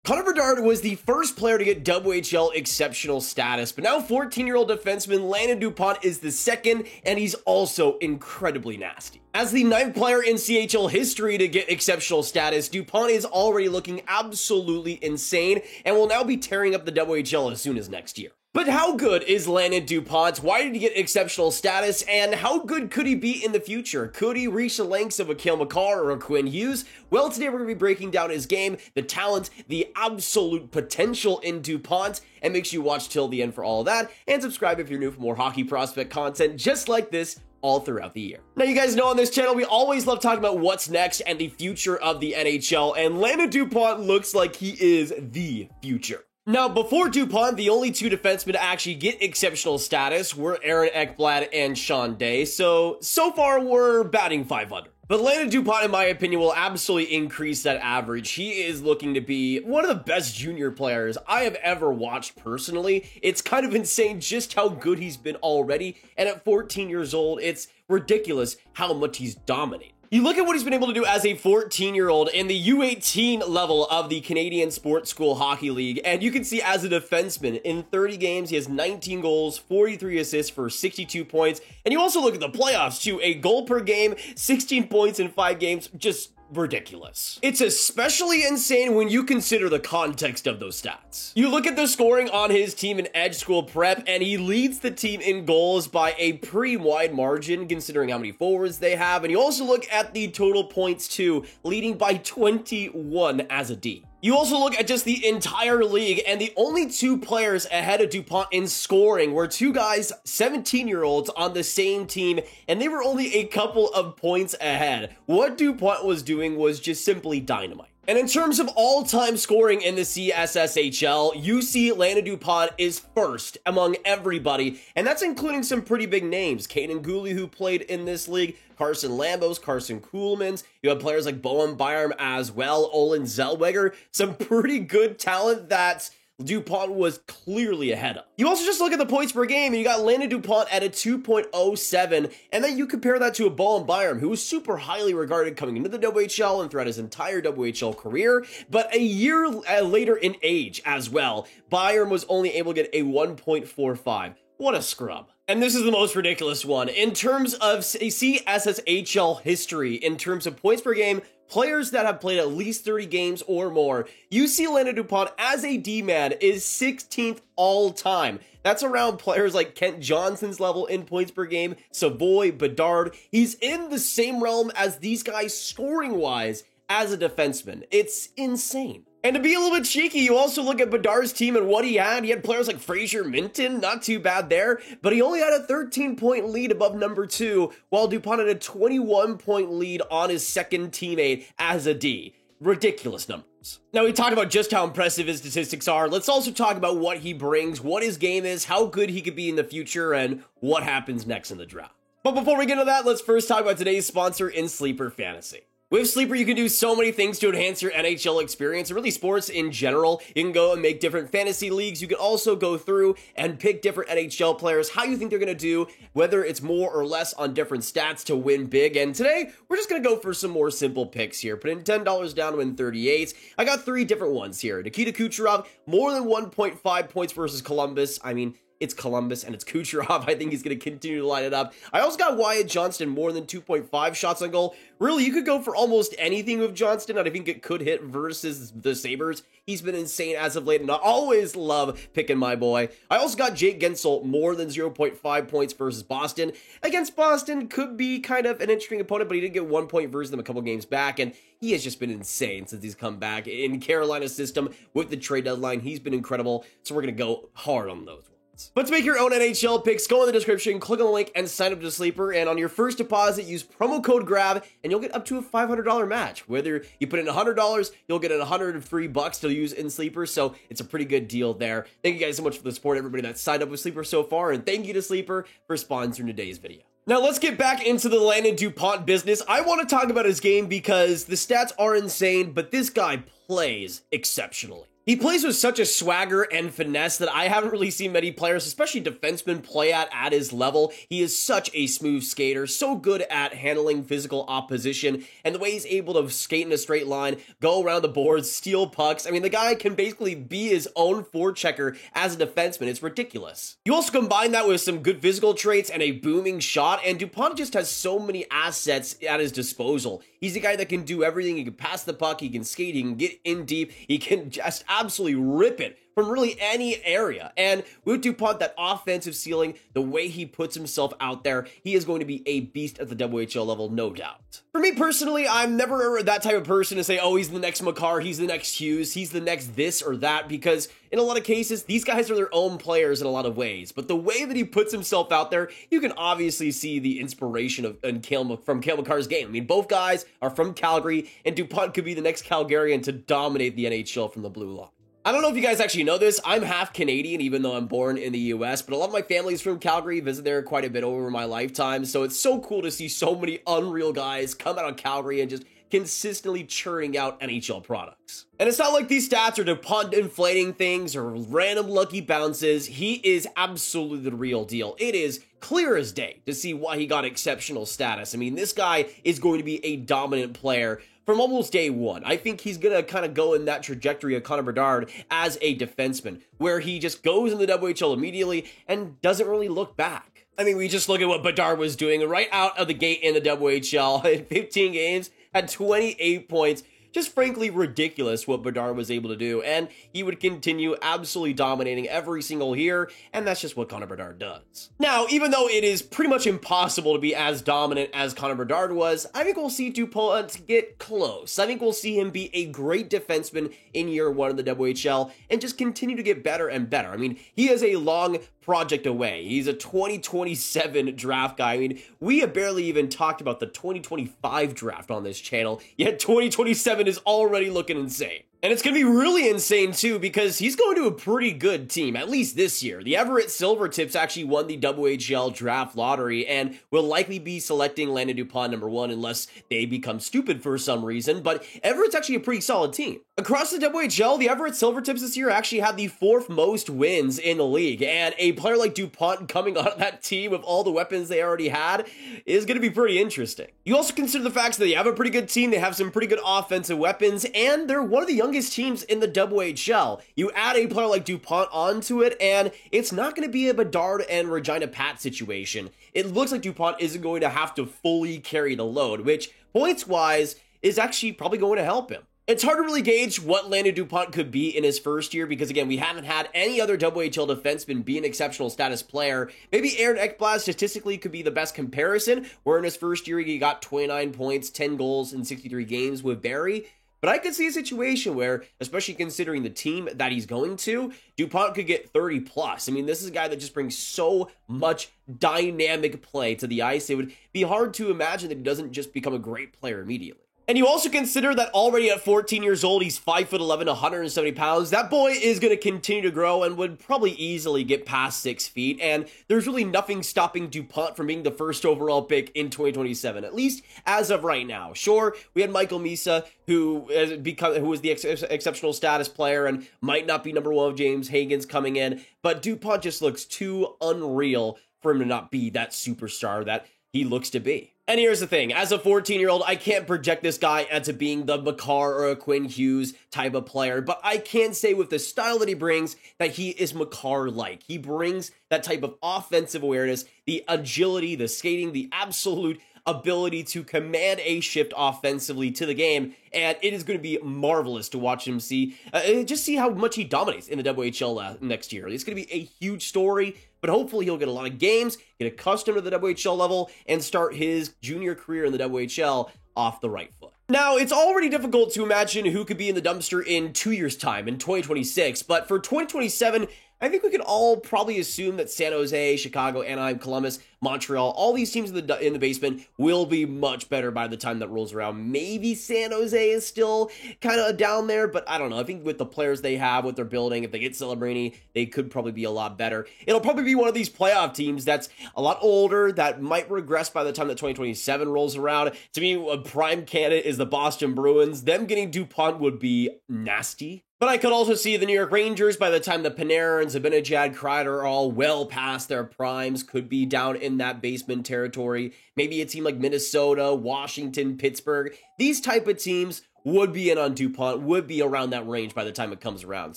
Connor Bedard was the first player to get WHL exceptional status, but now 14-year-old defenseman Landon Dupont is the second, and he's also incredibly nasty. As the 9th player in CHL history to get exceptional status, Dupont is already looking absolutely insane and will now be tearing up the WHL as soon as next year. But how good is Landon Dupont? Why did he get exceptional status? And how good could he be in the future? Could he reach the lengths of a Cale Makar or a Quinn Hughes? Well, today we're going to be breaking down his game, the talent, the absolute potential in Dupont, and make sure you watch till the end for all of that, and subscribe if you're new for more hockey prospect content just like this all throughout the year. Now, you guys know on this channel, we always love talking about what's next and the future of the NHL, and Landon Dupont looks like he is the future. Now, before Dupont, the only two defensemen to actually get exceptional status were Aaron Ekblad and Sean Day, so far we're batting 500. But Landon Dupont, in my opinion, will absolutely increase that average. He is looking to be one of the best junior players I have ever watched personally. It's kind of insane just how good he's been already, and at 14 years old, it's ridiculous how much he's dominated. You look at what he's been able to do as a 14-year-old in the U18 level of the Canadian Sports School Hockey League, and you can see as a defenseman, in 30 games, he has 19 goals, 43 assists for 62 points, and you also look at the playoffs too, a goal per game, 16 points in 5 games, just ridiculous. It's especially insane when you consider the context of those stats. You look at the scoring on his team in Edge School Prep, and he leads the team in goals by a pretty wide margin considering how many forwards they have, and you also look at the total points too, leading by 21 as a D. You also look at just the entire league, and the only two players ahead of Dupont in scoring were two guys, 17-year-olds on the same team, and they were only a couple of points ahead. What Dupont was doing was just simply dynamite. And in terms of all-time scoring in the CSSHL, you see Landon Dupont is first among everybody, and that's including some pretty big names. Kaiden Guhle, who played in this league, Carson Lambos, Carson Kuhlmans. You have players like Bowen Byram as well, Olin Zellweger, some pretty good talent that Dupont was clearly ahead of. You also just look at the points per game, and you got Landon Dupont at a 2.07, and then you compare that to a Bowen Byram, who was super highly regarded coming into the WHL and throughout his entire WHL career, but a year later in age as well, Byram was only able to get a 1.45. What a scrub. And this is the most ridiculous one. In terms of CSSHL history, in terms of points per game, players that have played at least 30 games or more, you see Landon Dupont as a D-man is 16th all time. That's around players like Kent Johnson's level in points per game, Savoy, Bedard. He's in the same realm as these guys scoring-wise as a defenseman. It's insane. And to be a little bit cheeky, you also look at Bedard's team and what he had. He had players like Fraser Minton, not too bad there, but he only had a 13-point lead above number 2, while Dupont had a 21-point lead on his second teammate as a D. Ridiculous numbers. Now, we talked about just how impressive his statistics are. Let's also talk about what he brings, what his game is, how good he could be in the future, and what happens next in the draft. But before we get into that, let's first talk about today's sponsor in Sleeper Fantasy. With Sleeper, you can do so many things to enhance your NHL experience, or really sports in general. You can go and make different fantasy leagues. You can also go through and pick different NHL players, how you think they're going to do, whether it's more or less on different stats to win big. And today, we're just going to go for some more simple picks here. Put in $10 down to win 38. I got 3 different ones here. Nikita Kucherov, more than 1.5 points versus Columbus. I mean, it's Columbus and it's Kucherov. I think he's going to continue to line it up. I also got Wyatt Johnston, more than 2.5 shots on goal. Really, you could go for almost anything with Johnston, and I think it could hit versus the Sabres. He's been insane as of late, and I always love picking my boy. I also got Jake Gensel, more than 0.5 points versus Boston. Against Boston, could be kind of an interesting opponent, but he did get 1 point versus them a couple games back, and he has just been insane since he's come back. In Carolina's system, with the trade deadline, he's been incredible, so we're going to go hard on those ones. But to make your own NHL picks, go in the description, click on the link, and sign up to Sleeper. And on your first deposit, use promo code GRAB, and you'll get up to a $500 match. Whether you put in $100, you'll get $100 free bucks to use in Sleeper. So it's a pretty good deal there. Thank you guys so much for the support, everybody that's signed up with Sleeper so far. And thank you to Sleeper for sponsoring today's video. Now let's get back into the Landon Dupont business. I want to talk about his game because the stats are insane, but this guy plays exceptionally. He plays with such a swagger and finesse that I haven't really seen many players, especially defensemen, play at his level. He is such a smooth skater, so good at handling physical opposition, and the way he's able to skate in a straight line, go around the boards, steal pucks. I mean, the guy can basically be his own forechecker as a defenseman. It's ridiculous. You also combine that with some good physical traits and a booming shot, and Dupont just has so many assets at his disposal. He's a guy that can do everything. He can pass the puck, he can skate, he can get in deep, he can just absolutely rip it from really any area. And with Dupont, that offensive ceiling, the way he puts himself out there, he is going to be a beast at the WHL level, no doubt. For me personally, I'm never that type of person to say, oh, he's the next Makar, he's the next Hughes, he's the next this or that, because in a lot of cases, these guys are their own players in a lot of ways. But the way that he puts himself out there, you can obviously see the inspiration from Cale Makar's game. I mean, both guys are from Calgary, and Dupont could be the next Calgarian to dominate the NHL from the blue line. I don't know if you guys actually know this, I'm half Canadian even though I'm born in the US, but a lot of my family is from Calgary, visit there quite a bit over my lifetime, so it's so cool to see so many unreal guys come out of Calgary and just consistently churning out NHL products. And it's not like these stats are Dupont inflating things or random lucky bounces. He is absolutely the real deal. It is clear as day to see why he got exceptional status. I mean, this guy is going to be a dominant player from almost day one. I think he's going to kind of go in that trajectory of Connor Bedard as a defenseman, where he just goes in the WHL immediately and doesn't really look back. I mean, we just look at what Bedard was doing right out of the gate in the WHL in 15 games, had 28 points. Just frankly ridiculous what Bedard was able to do, and he would continue absolutely dominating every single year, and that's just what Connor Bedard does. Now, even though it is pretty much impossible to be as dominant as Connor Bedard was, I think we'll see Dupont get close. I think we'll see him be a great defenseman in year one of the WHL, and just continue to get better and better. I mean, he is a long project away. He's a 2027 draft guy. I mean, we have barely even talked about the 2025 draft on this channel, yet 2027 is already looking insane. And it's going to be really insane too, because he's going to a pretty good team, at least this year. The Everett Silvertips actually won the WHL draft lottery and will likely be selecting Landon Dupont number 1 unless they become stupid for some reason, but Everett's actually a pretty solid team. Across the WHL, the Everett Silvertips this year actually had the 4th most wins in the league, and a player like Dupont coming on that team with all the weapons they already had is going to be pretty interesting. You also consider the fact that they have a pretty good team, they have some pretty good offensive weapons, and they're one of the youngest teams in the WHL. You add a player like Dupont onto it, and it's not going to be a Bedard and Regina Pat situation. It looks like Dupont isn't going to have to fully carry the load, which points-wise is actually probably going to help him. It's hard to really gauge what Landon Dupont could be in his first year because, again, we haven't had any other WHL defenseman be an exceptional status player. Maybe Aaron Ekblad statistically could be the best comparison, where in his first year he got 29 points, 10 goals in 63 games with Barrie. But I could see a situation where, especially considering the team that he's going to, Dupont could get 30 plus. I mean, this is a guy that just brings so much dynamic play to the ice. It would be hard to imagine that he doesn't just become a great player immediately. And you also consider that already at 14 years old, he's 5'11", 170 pounds. That boy is going to continue to grow and would probably easily get past 6 feet. And there's really nothing stopping Dupont from being the first overall pick in 2027, at least as of right now. Sure, we had Michael Misa, who was the exceptional status player and might not be number 1 of James Hagen's coming in. But Dupont just looks too unreal for him to not be that superstar that he looks to be. And here's the thing, as a 14-year-old, I can't project this guy into being the Makar or a Quinn Hughes type of player, but I can say with the style that he brings that he is Makar-like. He brings that type of offensive awareness, the agility, the skating, the absolute ability to command a shift offensively to the game, and it is going to be marvelous to watch him just see how much he dominates in the WHL next year. It's going to be a huge story, but hopefully he'll get a lot of games, get accustomed to the WHL level, and start his junior career in the WHL off the right foot. Now, it's already difficult to imagine who could be in the dumpster in 2 years' time, in 2026, but for 2027, I think we can all probably assume that San Jose, Chicago, Anaheim, Columbus, Montreal, all these teams in the basement will be much better by the time that rolls around. Maybe San Jose is still kind of down there, but I don't know. I think with the players they have, what they're building, if they get Celebrini, they could probably be a lot better. It'll probably be one of these playoff teams that's a lot older, that might regress by the time that 2027 rolls around. To me, a prime candidate is the Boston Bruins. Them getting DuPont would be nasty. But I could also see the New York Rangers, by the time the Panarin, Zibanejad, Kreider are all well past their primes, could be down in that basement territory. Maybe a team like Minnesota, Washington, Pittsburgh. These type of teams would be in on DuPont, would be around that range by the time it comes around.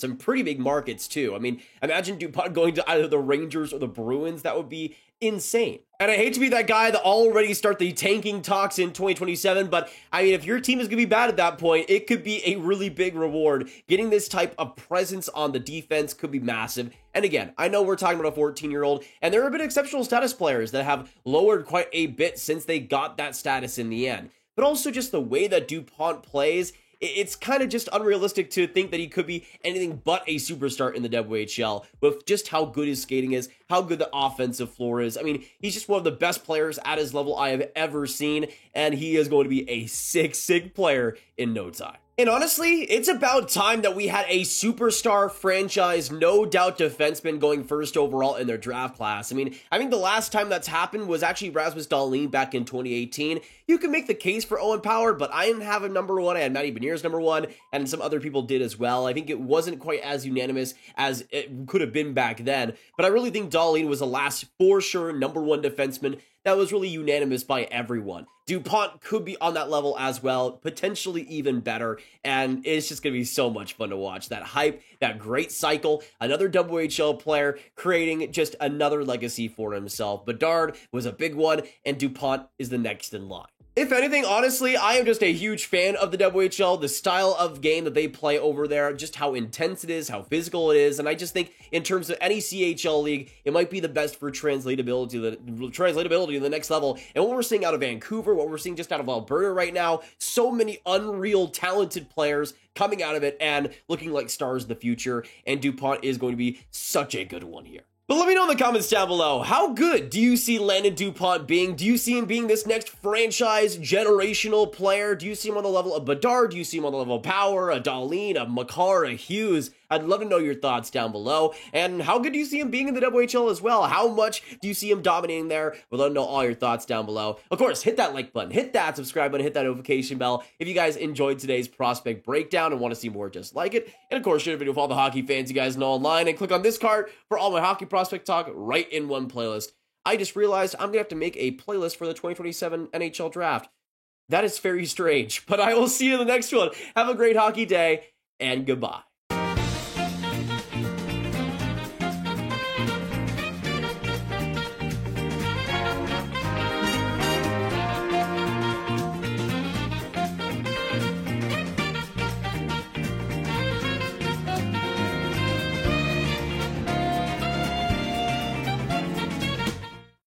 Some pretty big markets too. I mean, imagine DuPont going to either the Rangers or the Bruins. That would be insane. And I hate to be that guy that already start the tanking talks in 2027, but I mean, if your team is going to be bad at that point, it could be a really big reward. Getting this type of presence on the defense could be massive. And again, I know we're talking about a 14-year-old, and there have been exceptional status players that have lowered quite a bit since they got that status in the end. But also just the way that DuPont plays, it's kind of just unrealistic to think that he could be anything but a superstar in the WHL with just how good his skating is, how good the offensive floor is. I mean, he's just one of the best players at his level I have ever seen, and he is going to be a sick player in no time. And honestly, it's about time that we had a superstar franchise, no doubt defenseman going first overall in their draft class. I mean, I think the last time that's happened was actually Rasmus Dahlin back in 2018. You can make the case for Owen Power, but I didn't have him number one. I had Matty Beniers number one, and some other people did as well. I think it wasn't quite as unanimous as it could have been back then, but I really think Dahlin was the last for sure number one defenseman that was really unanimous by everyone. DuPont could be on that level as well, potentially even better, and it's just going to be so much fun to watch. That hype, that great cycle, another WHL player creating just another legacy for himself. Bedard was a big one, and DuPont is the next in line. If anything, honestly, I am just a huge fan of the WHL, the style of game that they play over there, just how intense it is, how physical it is, and I just think in terms of any CHL league, it might be the best for translatability to the next level. And what we're seeing out of Vancouver, what we're seeing just out of Alberta right now, so many unreal talented players coming out of it and looking like stars in the future, and DuPont is going to be such a good one here. But let me know in the comments down below, how good do you see Landon DuPont being? Do you see him being this next franchise generational player? Do you see him on the level of Bedard? Do you see him on the level of Power, a Dahlin, a Makar, a Hughes? I'd love to know your thoughts down below. And how good do you see him being in the WHL as well? How much do you see him dominating there? We'd love to know all your thoughts down below. Of course, hit that like button, hit that subscribe button, hit that notification bell if you guys enjoyed today's prospect breakdown and want to see more just like it. And of course, share the video with all the hockey fans you guys know online, and click on this card for all my hockey prospect talk right in one playlist. I just realized I'm going to have to make a playlist for the 2027 NHL draft. That is very strange, but I will see you in the next one. Have a great hockey day, and goodbye.